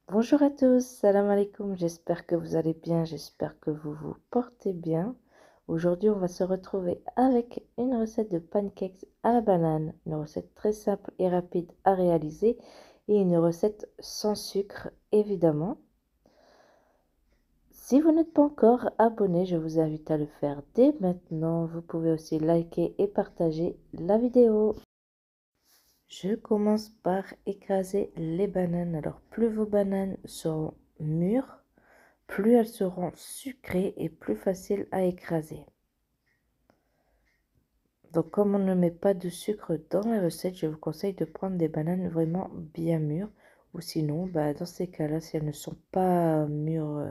Bonjour à tous, salam alaikum, j'espère que vous allez bien, j'espère que vous vous portez bien. Aujourd'hui, on va se retrouver avec une recette de pancakes à la banane, une recette très simple et rapide à réaliser et une recette sans sucre évidemment. Si vous n'êtes pas encore abonné, je vous invite à le faire dès maintenant. Vous pouvez aussi liker et partager la vidéo. Je commence par écraser les bananes. Alors plus vos bananes seront mûres, plus elles seront sucrées et plus faciles à écraser. Donc comme on ne met pas de sucre dans la recette, je vous conseille de prendre des bananes vraiment bien mûres. Ou sinon, dans ces cas-là, si elles ne sont pas mûres,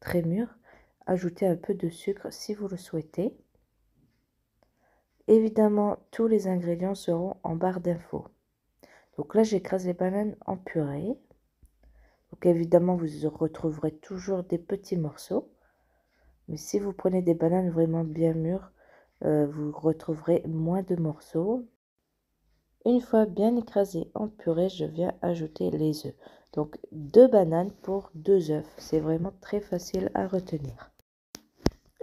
très mûres, ajoutez un peu de sucre si vous le souhaitez. Évidemment, tous les ingrédients seront en barre d'infos. Donc là, j'écrase les bananes en purée. Donc évidemment, vous retrouverez toujours des petits morceaux. Mais si vous prenez des bananes vraiment bien mûres, vous retrouverez moins de morceaux. Une fois bien écrasé en purée, je viens ajouter les œufs. Donc 2 bananes pour 2 œufs. C'est vraiment très facile à retenir.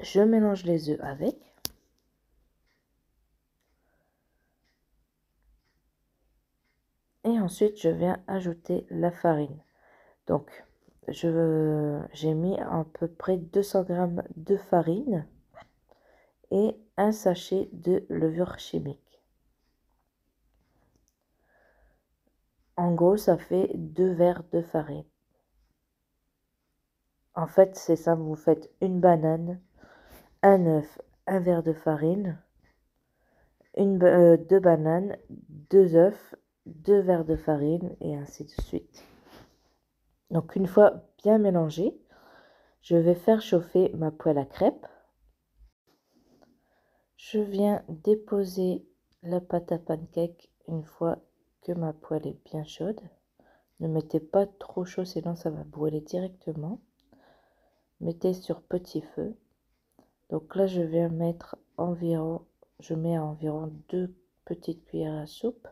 Je mélange les œufs avec. Et ensuite, je viens ajouter la farine. Donc, j'ai mis à peu près 200 g de farine et un sachet de levure chimique. En gros, ça fait 2 verres de farine. En fait, c'est ça, vous faites une banane, un œuf, un verre de farine, 2 bananes, 2 œufs, 2 verres de farine et ainsi de suite. Donc une fois bien mélangé, je vais faire chauffer ma poêle à crêpes. Je viens déposer la pâte à pancake une fois que ma poêle est bien chaude. Ne mettez pas trop chaud, sinon ça va brûler directement. Mettez sur petit feu. Donc là, je viens mettre je mets environ 2 petites cuillères à soupe.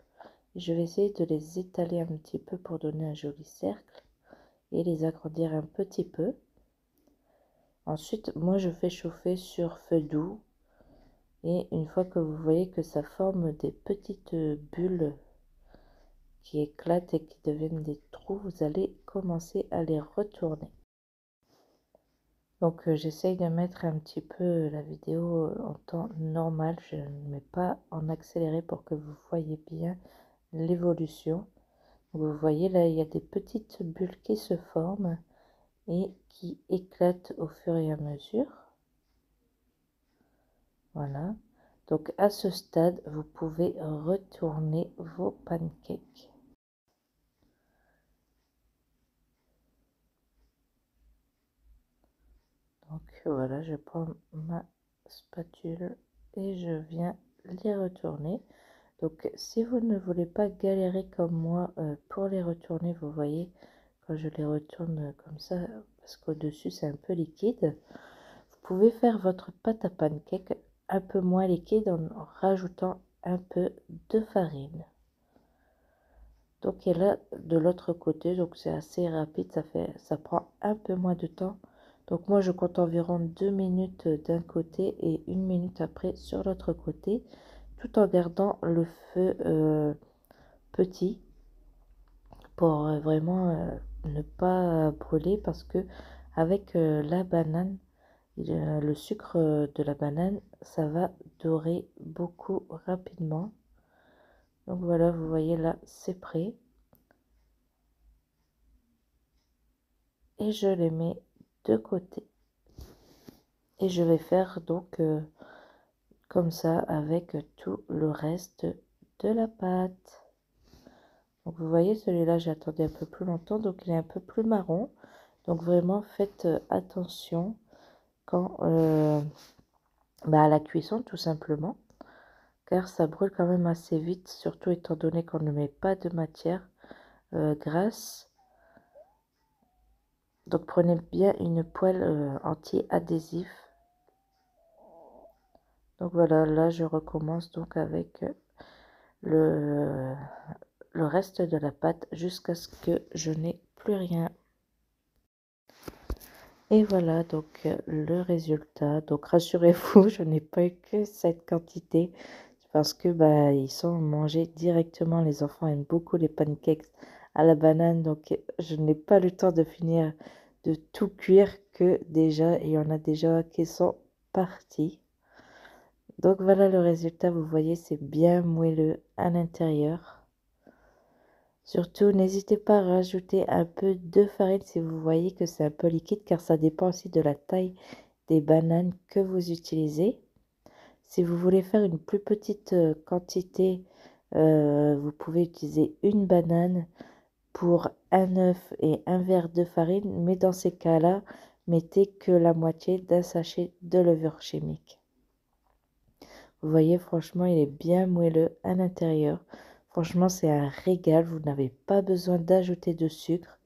Et je vais essayer de les étaler un petit peu pour donner un joli cercle et les agrandir un petit peu. Ensuite, moi, je fais chauffer sur feu doux. Et une fois que vous voyez que ça forme des petites bulles qui éclatent et qui deviennent des trous, vous allez commencer à les retourner. Donc j'essaye de mettre un petit peu la vidéo en temps normal, je ne mets pas en accéléré pour que vous voyez bien l'évolution. Vous voyez là, il y a des petites bulles qui se forment et qui éclatent au fur et à mesure. Voilà. Donc à ce stade, vous pouvez retourner vos pancakes. Donc voilà, je prends ma spatule et je viens les retourner. Donc si vous ne voulez pas galérer comme moi pour les retourner, vous voyez quand je les retourne comme ça, parce qu'au-dessus c'est un peu liquide, vous pouvez faire votre pâte à pancake un peu moins liquide en rajoutant un peu de farine. Donc et là de l'autre côté, donc c'est assez rapide, ça prend un peu moins de temps. Donc moi je compte environ 2 minutes d'un côté et 1 minute après sur l'autre côté, tout en gardant le feu petit pour vraiment ne pas brûler, parce que avec la banane, le sucre de la banane, ça va dorer beaucoup rapidement. Donc voilà, vous voyez là, c'est prêt. Et je les mets de côté. Et je vais faire donc comme ça avec tout le reste de la pâte. Donc vous voyez, celui-là j'ai attendu un peu plus longtemps, donc il est un peu plus marron. Donc vraiment faites attention quand à la cuisson tout simplement, car ça brûle quand même assez vite, surtout étant donné qu'on ne met pas de matière grasse. Donc prenez bien une poêle anti-adhésif. Donc voilà, là je recommence donc avec le reste de la pâte jusqu'à ce que je n'ai plus rien. Et voilà donc le résultat. Donc rassurez-vous, je n'ai pas eu que cette quantité parce que bah ils sont mangés directement. Les enfants aiment beaucoup les pancakes à la banane, donc je n'ai pas le temps de finir de tout cuire que déjà il y en a déjà qui sont partis. Donc voilà le résultat, vous voyez c'est bien moelleux à l'intérieur. Surtout, n'hésitez pas à rajouter un peu de farine si vous voyez que c'est un peu liquide, car ça dépend aussi de la taille des bananes que vous utilisez. Si vous voulez faire une plus petite quantité, vous pouvez utiliser une banane pour un œuf et un verre de farine, mais dans ces cas-là, mettez que la moitié d'un sachet de levure chimique. Vous voyez, franchement, il est bien moelleux à l'intérieur. Franchement, c'est un régal. Vous n'avez pas besoin d'ajouter de sucre.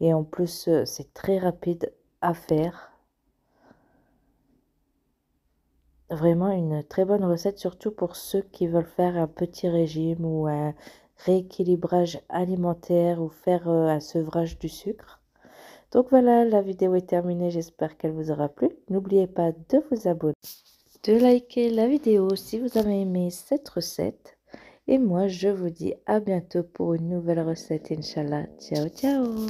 Et en plus, c'est très rapide à faire. Vraiment une très bonne recette, surtout pour ceux qui veulent faire un petit régime ou un rééquilibrage alimentaire ou faire un sevrage du sucre. Donc voilà, la vidéo est terminée. J'espère qu'elle vous aura plu. N'oubliez pas de vous abonner, de liker la vidéo si vous avez aimé cette recette. Et moi, je vous dis à bientôt pour une nouvelle recette, Inch'Allah. Ciao, ciao!